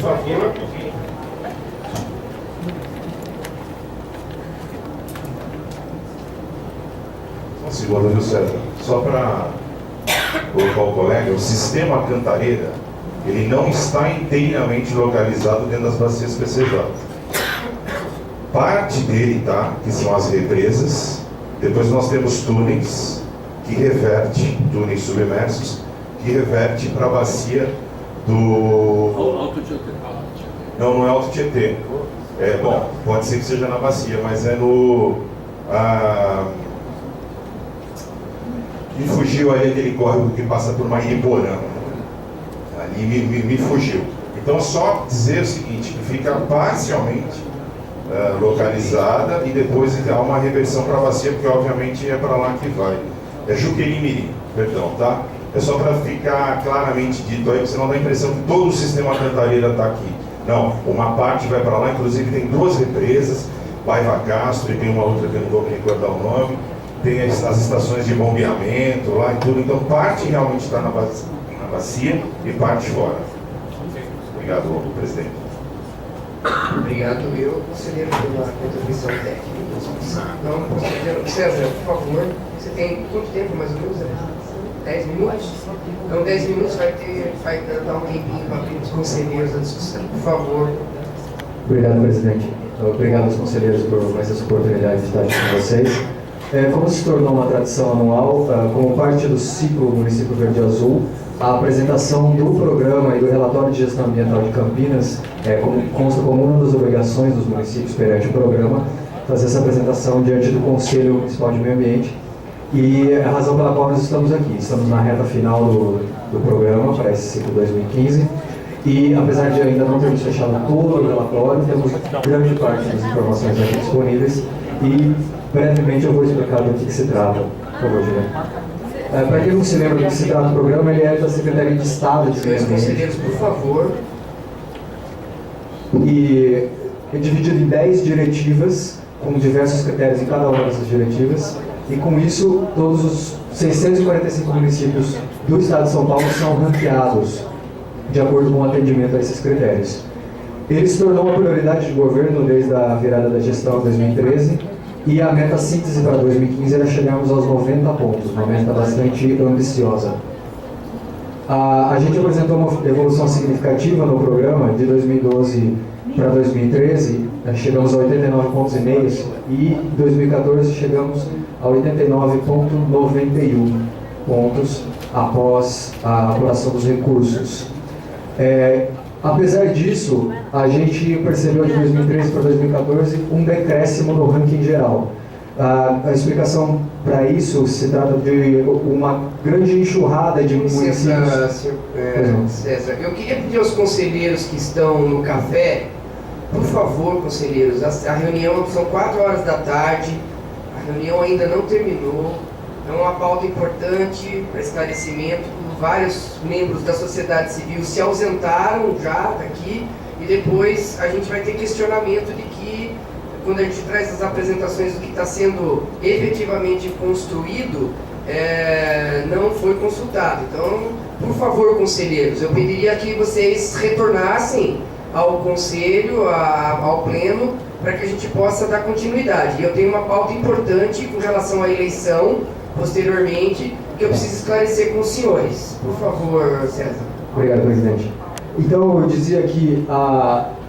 favor. Um segundo, viu, César? Só para colocar o colega, o sistema Cantareira, ele não está inteiramente localizado dentro das bacias PCJ. Parte dele tá, que são as represas, depois nós temos túneis, que reverte, túneis submersos, que reverte para a bacia do... Alto Tietê. Não é Alto Tietê. Bom, pode ser que seja na bacia, mas é no... Me fugiu ali aquele córrego que passa por Mariporã. Ali me fugiu. Então, só dizer o seguinte, que fica parcialmente localizada e depois há uma reversão para a bacia, porque obviamente é para lá que vai. É Juqueri-Mirim, perdão, tá? É só para ficar claramente dito aí, porque senão dá a impressão que todo o sistema Cantareira está aqui. Não, uma parte vai para lá, inclusive tem duas represas, Paiva Castro e tem uma outra que eu não vou me recordar o nome. Tem as estações de bombeamento lá e tudo, então parte realmente está na bacia e parte fora. Obrigado, presidente. Obrigado, eu, conselheiro, pela contribuição técnica. Então, conselheiro César, por favor, você tem quanto tempo mais ou menos? 10 minutos? Então, 10 minutos vai dar um tempinho para abrir os conselheiros a discussão. Por favor. Obrigado, presidente. Obrigado aos conselheiros por mais essa oportunidade de estar aqui com vocês. Como se tornou uma tradição anual, como parte do ciclo Município Verde Azul, a apresentação do programa e do relatório de gestão ambiental de Campinas consta como uma das obrigações dos municípios perante o programa, fazer essa apresentação diante do Conselho Municipal de Meio Ambiente. E é a razão pela qual nós estamos aqui. Estamos na reta final do programa para esse ciclo 2015. E apesar de ainda não termos fechado todo o relatório, temos grande parte das informações aqui disponíveis. E brevemente eu vou explicar do que se trata. Por favor, Juliano. Para quem não se lembra do que se trata do programa, ele é da Secretaria de Estado de Meio Ambiente. Conselheiros, por favor. E é dividido em 10 diretivas, com diversos critérios em cada uma dessas diretivas. E com isso, todos os 645 municípios do Estado de São Paulo são ranqueados de acordo com o atendimento a esses critérios. Ele se tornou uma prioridade de governo desde a virada da gestão em 2013 e a meta síntese para 2015 era chegarmos aos 90 pontos, uma meta bastante ambiciosa. A gente apresentou uma evolução significativa no programa de 2012 para 2013, chegamos a 89,5 pontos e em 2014 chegamos a 89,91 pontos após a apuração dos recursos. Apesar disso, a gente percebeu de 2013 para 2014 um decréscimo no ranking geral. A explicação para isso se trata de uma grande enxurrada de municípios. César, eu queria pedir aos conselheiros que estão no café, por favor, conselheiros, a reunião são 4 horas da tarde, a reunião ainda não terminou, é uma pauta importante para esclarecimento. Vários membros da sociedade civil se ausentaram já daqui e depois a gente vai ter questionamento de que, quando a gente traz as apresentações do que está sendo efetivamente construído, não foi consultado. Então, por favor, conselheiros, eu pediria que vocês retornassem ao conselho, ao pleno, para que a gente possa dar continuidade. Eu tenho uma pauta importante com relação à eleição, posteriormente, que eu preciso esclarecer com os senhores. Por favor, César. Obrigado, presidente. Então, eu dizia que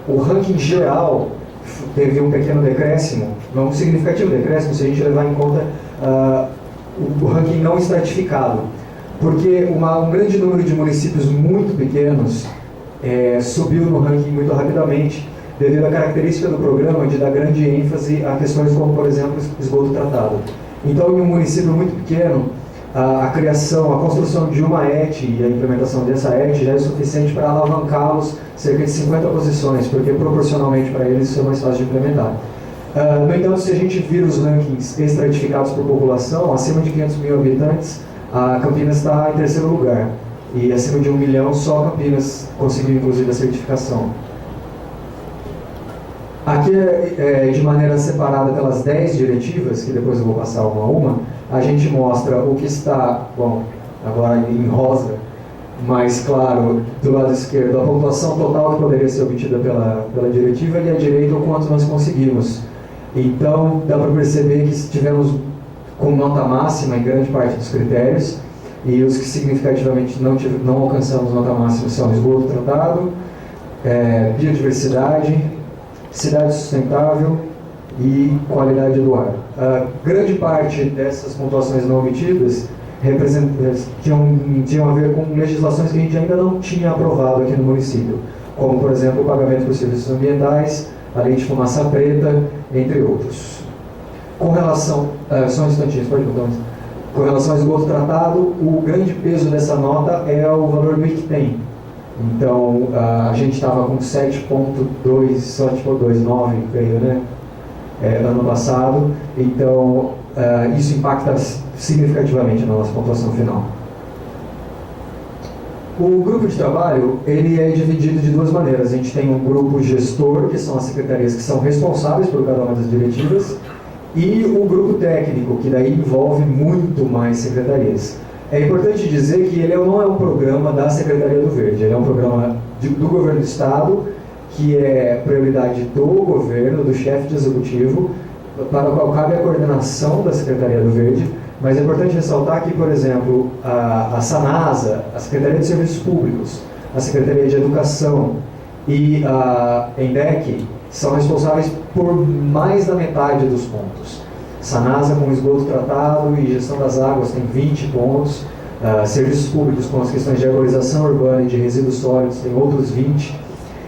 o ranking geral teve um pequeno decréscimo, não um significativo decréscimo, se a gente levar em conta o ranking não estratificado, porque um grande número de municípios muito pequenos subiu no ranking muito rapidamente, devido à característica do programa de dar grande ênfase a questões como, por exemplo, esgoto tratado. Então, em um município muito pequeno, a construção de uma ET e a implementação dessa ET já é suficiente para alavancá-los cerca de 50 posições, porque proporcionalmente para eles isso é mais fácil de implementar. No entanto, se a gente vir os rankings estratificados por população, acima de 500 mil habitantes, a Campinas está em terceiro lugar. E acima de 1 milhão, só Campinas conseguiu inclusive a certificação. Aqui, de maneira separada pelas 10 diretivas, que depois eu vou passar uma a uma, a gente mostra o que está, bom, agora em rosa, mais claro do lado esquerdo a pontuação total que poderia ser obtida pela diretiva e à direita o quanto nós conseguimos. Então, dá para perceber que tivemos com nota máxima em grande parte dos critérios, e os que significativamente não alcançamos nota máxima são esgoto tratado, biodiversidade, cidade sustentável e qualidade do ar. A grande parte dessas pontuações não obtidas tinham a ver com legislações que a gente ainda não tinha aprovado aqui no município, como, por exemplo, o pagamento por serviços ambientais, a lei de fumaça preta, entre outros. Com relação... só um instantinho, pode botar mais. Com relação ao esgoto tratado, o grande peso dessa nota é o valor do ICTEM. Então, a gente estava com 7,299, creio, né? Ano passado. Então, isso impacta significativamente na nossa pontuação final. O grupo de trabalho, ele é dividido de duas maneiras. A gente tem um grupo gestor, que são as secretarias que são responsáveis por cada uma das diretivas, e o grupo técnico, que daí envolve muito mais secretarias. É importante dizer que ele não é um programa da Secretaria do Verde, ele é um programa do governo do Estado, que é prioridade do governo, do chefe de executivo, para o qual cabe a coordenação da Secretaria do Verde, mas é importante ressaltar que, por exemplo, a SANASA, a Secretaria de Serviços Públicos, a Secretaria de Educação e a ENDEC são responsáveis por mais da metade dos pontos. SANASA com esgoto tratado e gestão das águas tem 20 pontos, serviços públicos com as questões de arborização urbana e de resíduos sólidos tem outros 20,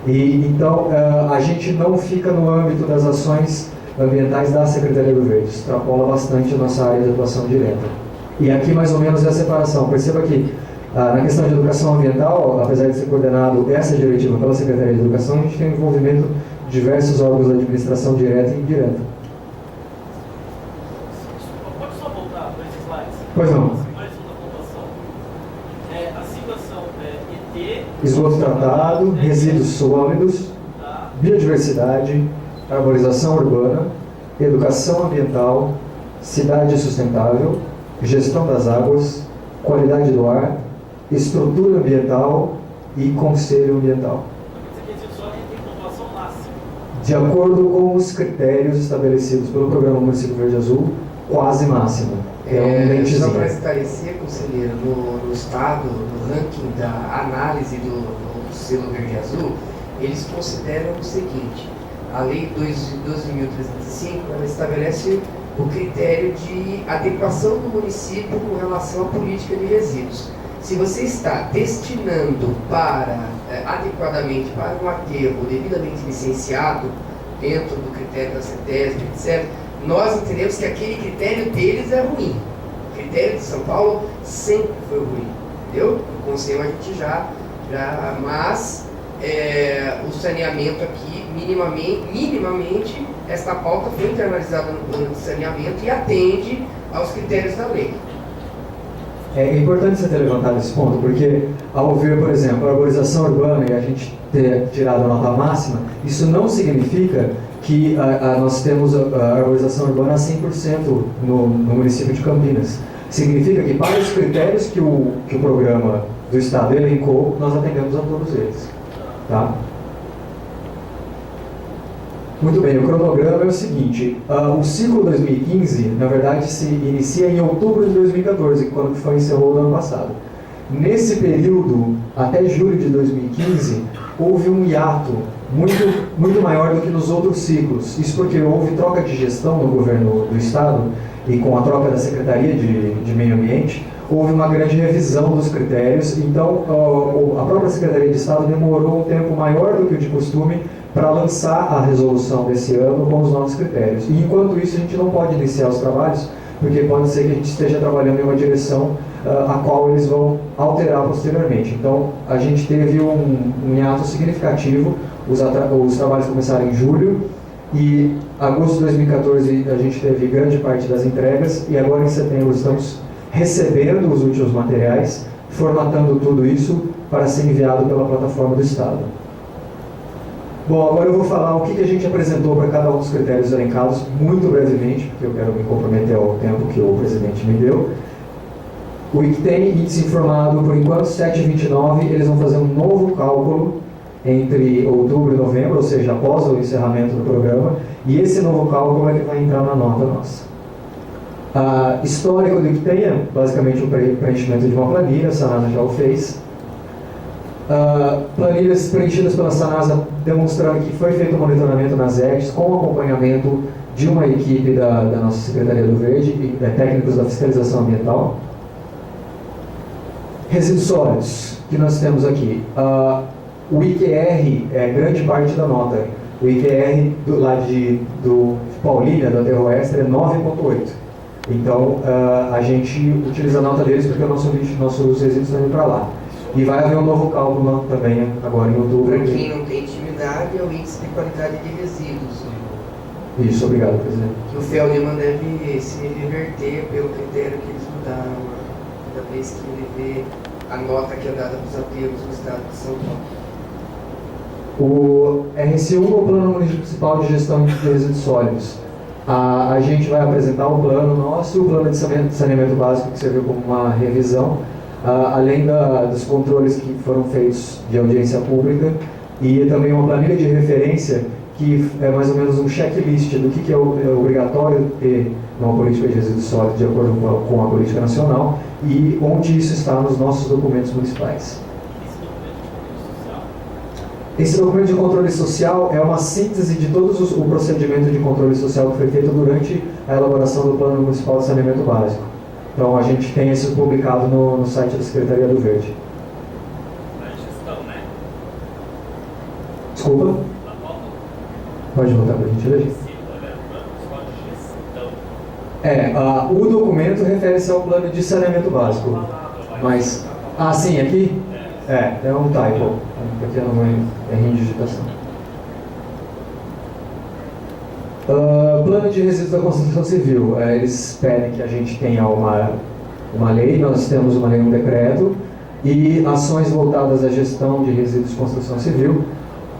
e então a gente não fica no âmbito das ações ambientais da Secretaria do Verde, extrapola bastante a nossa área de atuação direta. E aqui mais ou menos é a separação. Perceba que na questão de educação ambiental, apesar de ser coordenado essa diretiva pela Secretaria de Educação, a gente tem envolvimento de diversos órgãos da administração direta e indireta. Pode só voltar para esses slides? Pois não. Mais uma pontuação. A situação ET... Esgoto tratado, resíduos sólidos, biodiversidade, arborização urbana, educação ambiental, cidade sustentável, gestão das águas, qualidade do ar, estrutura ambiental e conselho ambiental. De acordo com os critérios estabelecidos pelo Programa Município Verde Azul, quase máximo. Só para esclarecer, conselheiro, no estado, no ranking da análise do selo Verde Azul, eles consideram o seguinte: a Lei 12.305, ela estabelece o critério de adequação do município com relação à política de resíduos. Se você está destinando adequadamente para um aterro devidamente licenciado, dentro do critério da CETESB, etc., nós entendemos que aquele critério deles é ruim. O critério de São Paulo sempre foi ruim, entendeu? No conselho a gente mas o saneamento aqui, minimamente, esta pauta foi internalizada no plano de saneamento e atende aos critérios da lei. É importante você ter levantado esse ponto, porque ao ver, por exemplo, a arborização urbana e a gente ter tirado a nota máxima, isso não significa que nós temos a arborização urbana a 100% no município de Campinas. Significa que para os critérios que o programa do Estado elencou, nós atendemos a todos eles. Tá? Muito bem, o cronograma é o seguinte: o ciclo 2015, na verdade, se inicia em outubro de 2014, quando foi encerrado no ano passado. Nesse período, até julho de 2015, houve um hiato muito maior do que nos outros ciclos. Isso porque houve troca de gestão no governo do Estado e com a troca da Secretaria de Meio Ambiente, houve uma grande revisão dos critérios. Então, a própria Secretaria de Estado demorou um tempo maior do que o de costume para lançar a resolução desse ano com os novos critérios. E enquanto isso, a gente não pode iniciar os trabalhos, porque pode ser que a gente esteja trabalhando em uma direção a qual eles vão alterar posteriormente. Então, a gente teve um hiato significativo, os trabalhos começaram em julho, e agosto de 2014 a gente teve grande parte das entregas, e agora em setembro estamos recebendo os últimos materiais, formatando tudo isso para ser enviado pela plataforma do Estado. Bom, agora eu vou falar o que a gente apresentou para cada um dos critérios elencados, muito brevemente, porque eu quero me comprometer ao tempo que o presidente me deu. O ICTEM, índice informado, por enquanto 7,29, eles vão fazer um novo cálculo entre outubro e novembro, ou seja, após o encerramento do programa, e esse novo cálculo é que vai entrar na nota nossa. Histórico do ICTEM é basicamente o preenchimento de uma planilha, a Sanasa já o fez. Planilhas preenchidas pela Sanasa demonstrando que foi feito um monitoramento nas ETs com acompanhamento de uma equipe da nossa Secretaria do Verde, técnicos da fiscalização ambiental. Resíduos sólidos que nós temos aqui. O IQR é grande parte da nota. O IQR do Paulínia, da Terra Oeste, é 9,8. Então, a gente utiliza a nota deles porque nossos resíduos estão indo para lá. E vai haver um novo cálculo também agora em outubro. Para quem não tem intimidade, é o índice de qualidade de resíduos. Isso, obrigado, presidente. Que o Feldman deve se reverter pelo critério que eles mudaram, cada vez que ele vê a nota que é dada para os aterros no estado de São Paulo. O RS1 é o Plano Municipal de Gestão de Resíduos Sólidos. A gente vai apresentar o plano nosso e o plano de saneamento básico, que serviu como uma revisão, além dos controles que foram feitos de audiência pública, e também uma planilha de referência que é mais ou menos um checklist do que é obrigatório ter numa política de resíduos sólidos de acordo com a política nacional e onde isso está nos nossos documentos municipais. Esse documento de controle social é uma síntese de todo o procedimento de controle social que foi feito durante a elaboração do Plano Municipal de Saneamento Básico. Então a gente tem isso publicado no site da Secretaria do Verde. Na gestão, né? Desculpa? Na foto? Pode voltar para a gente ler? O documento refere-se ao plano de saneamento básico. Mas, sim, aqui? É um typo, um pequeno erro de digitação. Plano de resíduos da construção civil. Eles pedem que a gente tenha uma lei, nós temos uma lei, um decreto, e ações voltadas à gestão de resíduos de construção civil.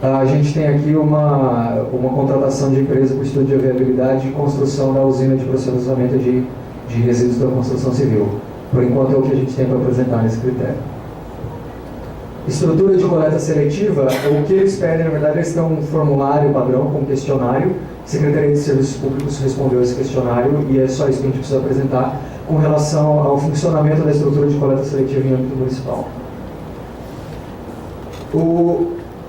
A gente tem aqui uma contratação de empresa para o estudo de viabilidade e construção da usina de processamento de resíduos da construção civil. Por enquanto é o que a gente tem para apresentar nesse critério. Estrutura de coleta seletiva, o que eles pedem, na verdade, eles têm um formulário padrão com questionário. A Secretaria de Serviços Públicos respondeu esse questionário e é só isso que a gente precisa apresentar com relação ao funcionamento da estrutura de coleta seletiva em âmbito municipal.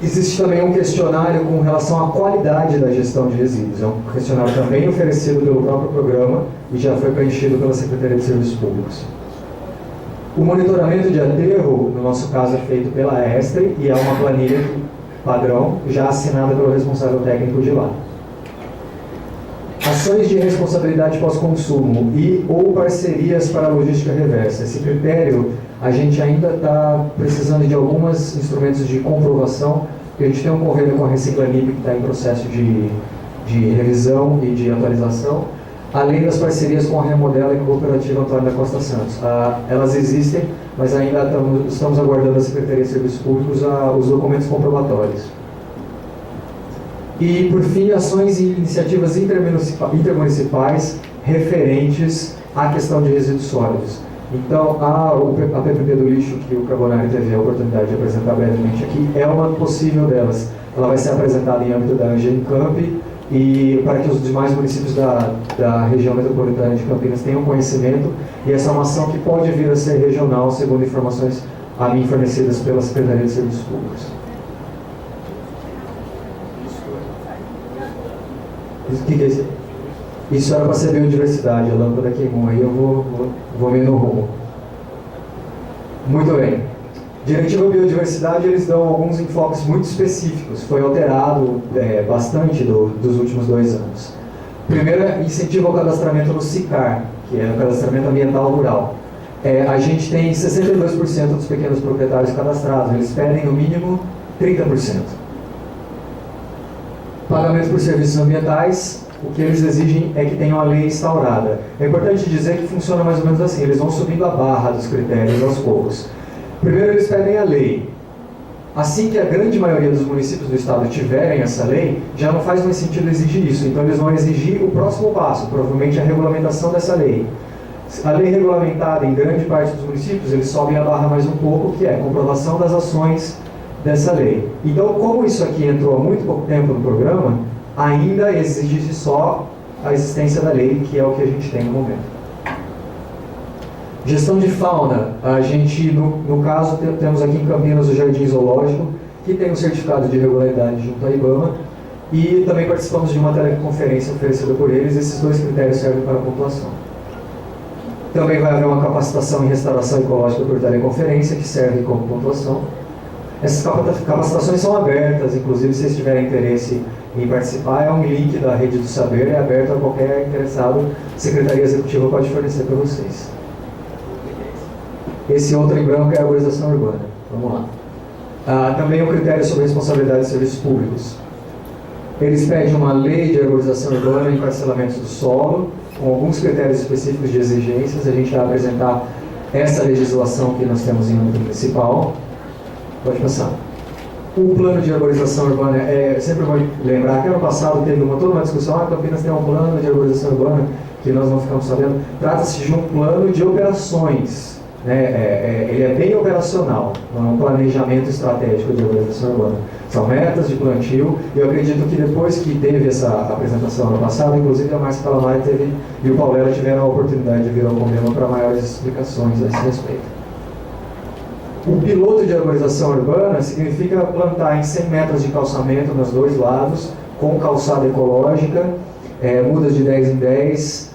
Existe também um questionário com relação à qualidade da gestão de resíduos. É um questionário também oferecido pelo próprio programa e já foi preenchido pela Secretaria de Serviços Públicos. O monitoramento de aterro, no nosso caso, é feito pela Estre e é uma planilha padrão, já assinada pelo responsável técnico de lá. Ações de responsabilidade pós-consumo e ou parcerias para a logística reversa. Esse critério, a gente ainda está precisando de alguns instrumentos de comprovação, porque a gente tem um convênio com a Reciclanip que está em processo de revisão e de atualização, além das parcerias com a Remodela e com a Cooperativa Antônio da Costa Santos. Elas existem, mas ainda estamos aguardando da Secretaria de Serviços Públicos os documentos comprobatórios. E, por fim, ações e iniciativas intermunicipais referentes à questão de resíduos sólidos. Então, a PPP do lixo, que o Carbonari teve a oportunidade de apresentar brevemente aqui, é uma possível delas. Ela vai ser apresentada em âmbito da Angencamp e para que os demais municípios da região metropolitana de Campinas tenham conhecimento. E essa é uma ação que pode vir a ser regional, segundo informações a mim fornecidas pela Secretaria de Serviços Públicos. O que é isso? Isso era para ser biodiversidade, a lâmpada queimou, aí eu vou meio no rumo. Muito bem. Diretiva Biodiversidade, eles dão alguns enfoques muito específicos, foi alterado bastante dos últimos 2 anos. Primeiro é incentivo ao cadastramento no SICAR, que é o cadastramento ambiental rural. A gente tem 62% dos pequenos proprietários cadastrados, eles pedem no mínimo 30%. Pagamento por serviços ambientais, o que eles exigem é que tenha uma lei instaurada. É importante dizer que funciona mais ou menos assim, eles vão subindo a barra dos critérios aos poucos. Primeiro eles pedem a lei. Assim que a grande maioria dos municípios do estado tiverem essa lei, já não faz mais sentido exigir isso. Então eles vão exigir o próximo passo, provavelmente a regulamentação dessa lei. A lei regulamentada em grande parte dos municípios, eles sobem a barra mais um pouco, que é a comprovação das ações dessa lei. Então, como isso aqui entrou há muito pouco tempo no programa, ainda exige só a existência da lei, que é o que a gente tem no momento. Gestão de fauna, a gente, no caso, temos aqui em Campinas o Jardim Zoológico, que tem um certificado de regularidade junto à IBAMA, e também participamos de uma teleconferência oferecida por eles. Esses dois critérios servem para a pontuação. Também vai haver uma capacitação em restauração ecológica por teleconferência, que serve como pontuação. Essas capacitações são abertas, inclusive se vocês tiverem interesse em participar, é um link da Rede do Saber, é aberto a qualquer interessado, a Secretaria Executiva pode fornecer para vocês. Esse outro em branco é a arborização urbana. Vamos lá. Também o critério sobre responsabilidade de serviços públicos. Eles pedem uma lei de arborização urbana em parcelamentos do solo, com alguns critérios específicos de exigências. A gente vai apresentar essa legislação que nós temos em âmbito municipal. Pode passar. O plano de arborização urbana, sempre vou lembrar que ano passado teve toda uma discussão, Campinas tem um plano de arborização urbana que nós não ficamos sabendo. Trata-se de um plano de operações. Ele é bem operacional, não é um planejamento estratégico de arborização urbana. São metas de plantio, e eu acredito que depois que teve essa apresentação ano passado, inclusive a Márcia Calamari e o Paulela tiveram a oportunidade de vir ao Convênio para maiores explicações a esse respeito. O piloto de arborização urbana significa plantar em 100 metros de calçamento nos dois lados, com calçada ecológica, mudas de 10 em 10,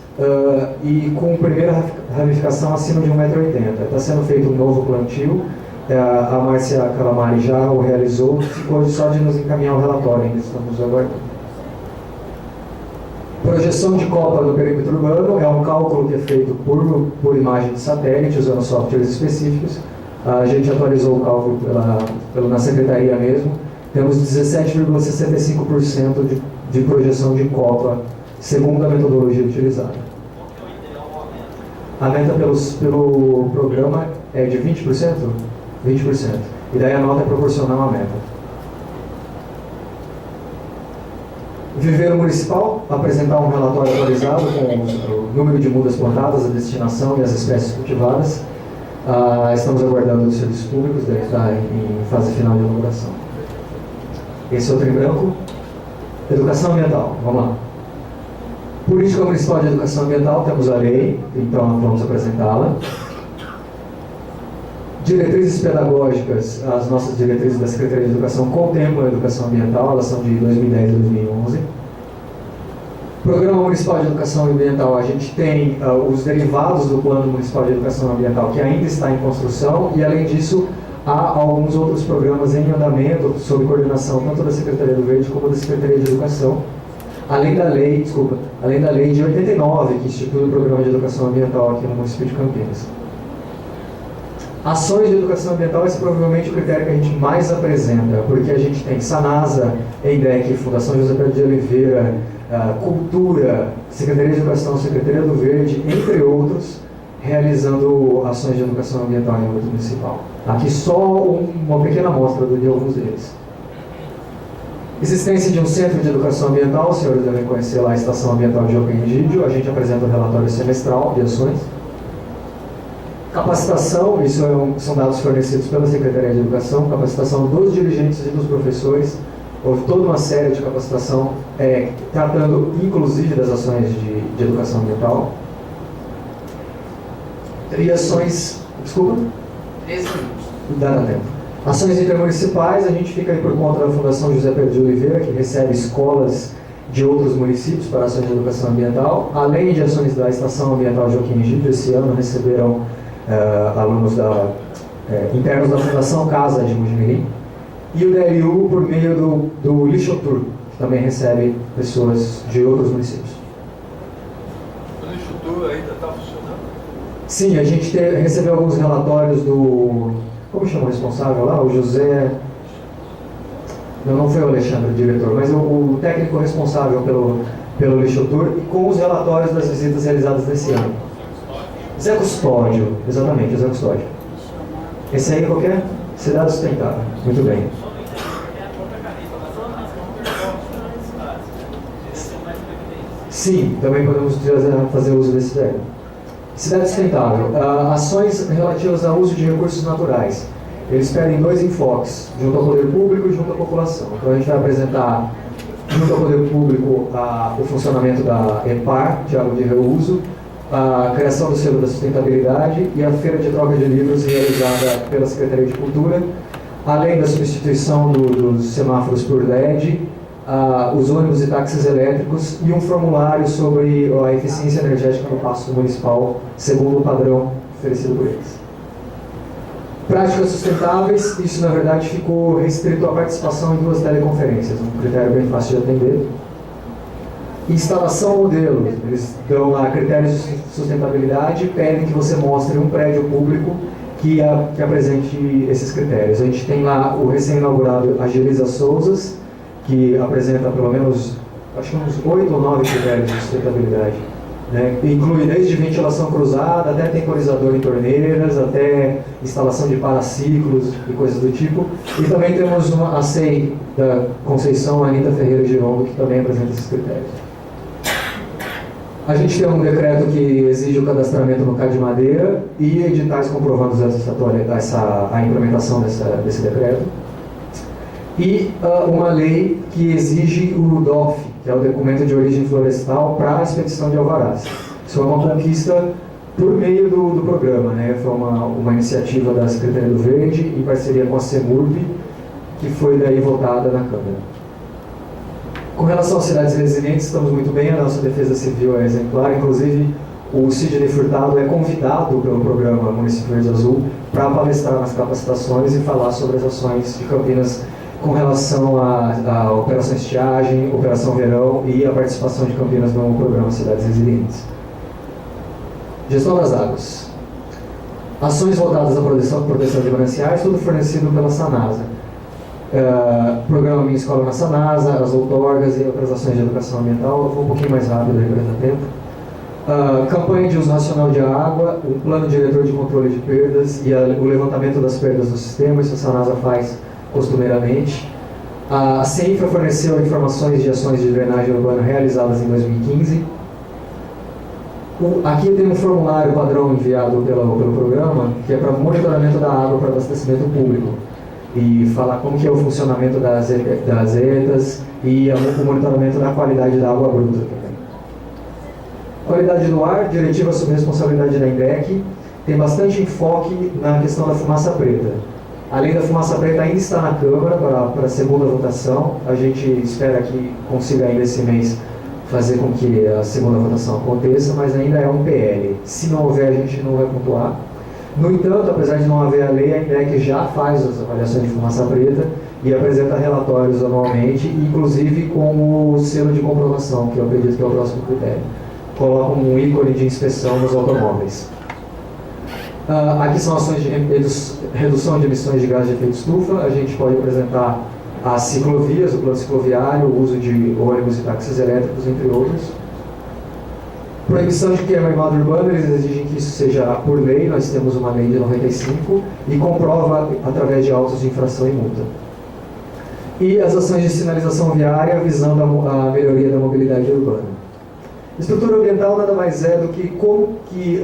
e com primeira ramificação acima de 1,80 m. Está sendo feito um novo plantio, a Márcia Calamari já o realizou, ficou só de nos encaminhar o relatório, ainda estamos aguardando. Projeção de copa do perímetro urbano é um cálculo que é feito por imagem de satélite, usando softwares específicos. A gente atualizou o cálculo na secretaria mesmo. Temos 17,65% de projeção de copa, segundo a metodologia utilizada. A meta pelo programa é de 20%? 20%. E daí a nota é proporcional à meta. Viveiro municipal, apresentar um relatório atualizado com o número de mudas plantadas, a destinação e as espécies cultivadas. Estamos aguardando os serviços públicos, deve estar em fase final de elaboração. Esse outro em branco. Educação ambiental, vamos lá. Política Municipal de Educação Ambiental, temos a lei, então vamos apresentá-la. Diretrizes pedagógicas, as nossas diretrizes da Secretaria de Educação contemplam a educação ambiental, elas são de 2010 e 2011. Programa Municipal de Educação Ambiental, a gente tem os derivados do Plano Municipal de Educação Ambiental, que ainda está em construção, e além disso, há alguns outros programas em andamento, sob coordenação tanto da Secretaria do Verde como da Secretaria de Educação, além da lei de 89, que institui o Programa de Educação Ambiental aqui no município de Campinas. Ações de educação ambiental, esse é provavelmente o critério que a gente mais apresenta, porque a gente tem Sanasa, ENDEC, Fundação José Pedro de Oliveira, Cultura, Secretaria de Educação, Secretaria do Verde, entre outros, realizando ações de educação ambiental em âmbito municipal. Aqui só uma pequena amostra de alguns deles. Existência de um centro de educação ambiental, os senhores devem conhecer lá a Estação Ambiental de Joaquim Egídio, a gente apresenta o relatório semestral de ações. Capacitação, isso são dados fornecidos pela Secretaria de Educação, capacitação dos dirigentes e dos professores. Houve toda uma série de capacitação, tratando inclusive das ações de educação ambiental. E ações... Desculpa? 13 minutos. Dá tempo. Ações intermunicipais, a gente fica aí por conta da Fundação José Pedro de Oliveira, que recebe escolas de outros municípios para ações de educação ambiental. Além de ações da Estação Ambiental Joaquim Egídio, esse ano receberam alunos internos da Fundação Casa de Mujimirim, e o DLU por meio do Lixo Tour, que também recebe pessoas de outros municípios. O Lixo Tour ainda está funcionando? Sim, a gente recebeu alguns relatórios do... Como chama o responsável lá? O José... Não foi o Alexandre, o diretor, mas o técnico responsável pelo Lixo Tour, e com os relatórios das visitas realizadas nesse ano. Zé Custódio, exatamente, Zé Custódio. Esse aí qualquer cidade sustentável. Muito bem. Sim, também podemos fazer uso desse velho. Cidade sustentável. Ações relativas ao uso de recursos naturais. Eles pedem 2 enfoques, junto ao poder público e junto à população. Então a gente vai apresentar, junto ao poder público, o funcionamento da EPAR, de água de reuso, a criação do selo da sustentabilidade e a feira de troca de livros realizada pela Secretaria de Cultura, além da substituição dos semáforos por LED, os ônibus e táxis elétricos e um formulário sobre a eficiência energética no espaço municipal, segundo o padrão oferecido por eles. Práticas sustentáveis, isso na verdade ficou restrito à participação em 2 teleconferências, um critério bem fácil de atender. Instalação modelo, eles dão lá critérios de sustentabilidade e pedem que você mostre um prédio público que apresente esses critérios. A gente tem lá o recém-inaugurado Agiliza Souzas, que apresenta pelo menos, acho que uns 8 ou 9 critérios de sustentabilidade. Né? Inclui desde ventilação cruzada, até temporizador em torneiras, até instalação de paraciclos e coisas do tipo. E também temos a SEI da Conceição Anitta Ferreira Girondo, que também apresenta esses critérios. A gente tem um decreto que exige o cadastramento no CAD de Madeira e editais comprovando a implementação desse decreto. E uma lei que exige o DOF, que é o documento de origem florestal, para a expedição de alvarás. Isso é uma conquista por meio do programa, né? Foi uma iniciativa da Secretaria do Verde em parceria com a CEMURB, que foi daí votada na Câmara. Com relação às cidades resilientes, estamos muito bem, a nossa defesa civil é exemplar, inclusive o Sidney Furtado é convidado pelo programa Município Verde Azul para palestrar nas capacitações e falar sobre as ações de Campinas com relação à Operação Estiagem, Operação Verão e a participação de Campinas no programa Cidades Resilientes. Gestão das águas. Ações voltadas à proteção de mananciais, tudo fornecido pela Sanasa. Programa Minha Escola na Sanasa, as outorgas e outras ações de educação ambiental. Eu vou um pouquinho mais rápido aí para dar tempo. Campanha de uso racional de água, um plano diretor de controle de perdas e o levantamento das perdas do sistema, isso a Sanasa faz costumeiramente. A CENFRA forneceu informações de ações de drenagem urbana realizadas em 2015. Aqui tem um formulário padrão enviado pelo programa, que é para monitoramento da água para abastecimento público. E falar como que é o funcionamento das ETAs e o monitoramento da qualidade da água bruta também. Qualidade do ar, diretiva sobre responsabilidade da INDEC, tem bastante enfoque na questão da fumaça preta. Além da fumaça preta, ainda está na Câmara para a segunda votação. A gente espera que consiga ainda esse mês fazer com que a segunda votação aconteça, mas ainda é um PL. Se não houver, a gente não vai pontuar. No entanto, apesar de não haver a lei, a INDEC já faz as avaliações de fumaça preta e apresenta relatórios anualmente, inclusive com o selo de comprovação, que eu acredito que é o próximo critério. Coloca um ícone de inspeção nos automóveis. Aqui são ações de redução de emissões de gás de efeito estufa. A gente pode apresentar as ciclovias, o plano cicloviário, o uso de ônibus e táxis elétricos, entre outros. Proibição de queima em mata urbana, eles exigem que isso seja por lei, nós temos uma lei de 95 e comprova através de autos de infração e multa. E as ações de sinalização viária visando a melhoria da mobilidade urbana. Estrutura ambiental nada mais é do que como que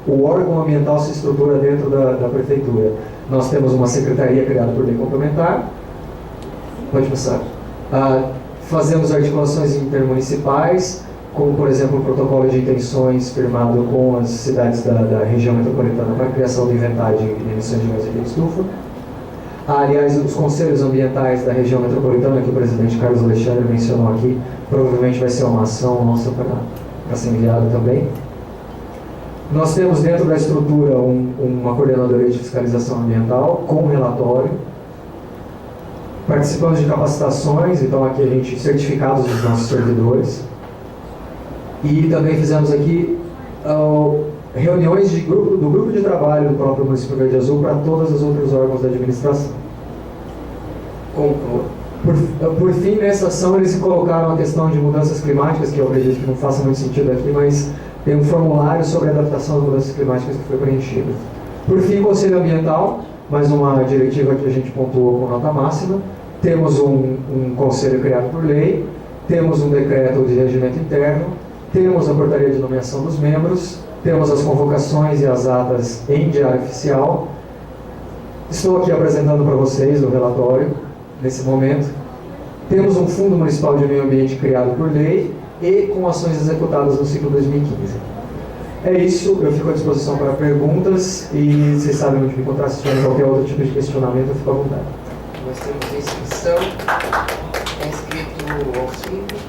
o órgão ambiental se estrutura dentro da prefeitura. Nós temos uma secretaria criada por lei complementar. Pode passar. Fazemos articulações intermunicipais, como, por exemplo, o protocolo de intenções firmado com as cidades da região metropolitana para a criação do inventário de emissões de gás de efeito estufa. Aliás, os conselhos ambientais da região metropolitana, que o presidente Carlos Alexandre mencionou aqui, provavelmente vai ser uma ação nossa para ser enviada também. Nós temos dentro da estrutura uma coordenadoria de fiscalização ambiental com relatório. Participamos de capacitações, então aqui a gente certificados dos nossos servidores. E também fizemos aqui reuniões do grupo de trabalho do próprio Município Verde Azul para todos os outros órgãos da administração. Por fim, nessa ação eles colocaram a questão de mudanças climáticas, que eu acredito que não faça muito sentido aqui, mas tem um formulário sobre a adaptação às mudanças climáticas que foi preenchido. Por fim, Conselho Ambiental, mais uma diretiva que a gente pontuou com nota máxima. Temos um conselho criado por lei, temos um decreto de regimento interno, temos a portaria de nomeação dos membros Temos as convocações e as atas em diário oficial. Estou aqui apresentando para vocês o relatório, nesse momento. Temos um Fundo Municipal de Meio Ambiente criado por lei e com ações executadas no ciclo 2015. É isso, eu fico à disposição para perguntas e vocês sabem onde me encontrar. Se tiver qualquer outro tipo de questionamento, eu fico à vontade. Nós temos a inscrição, é inscrito ao 5.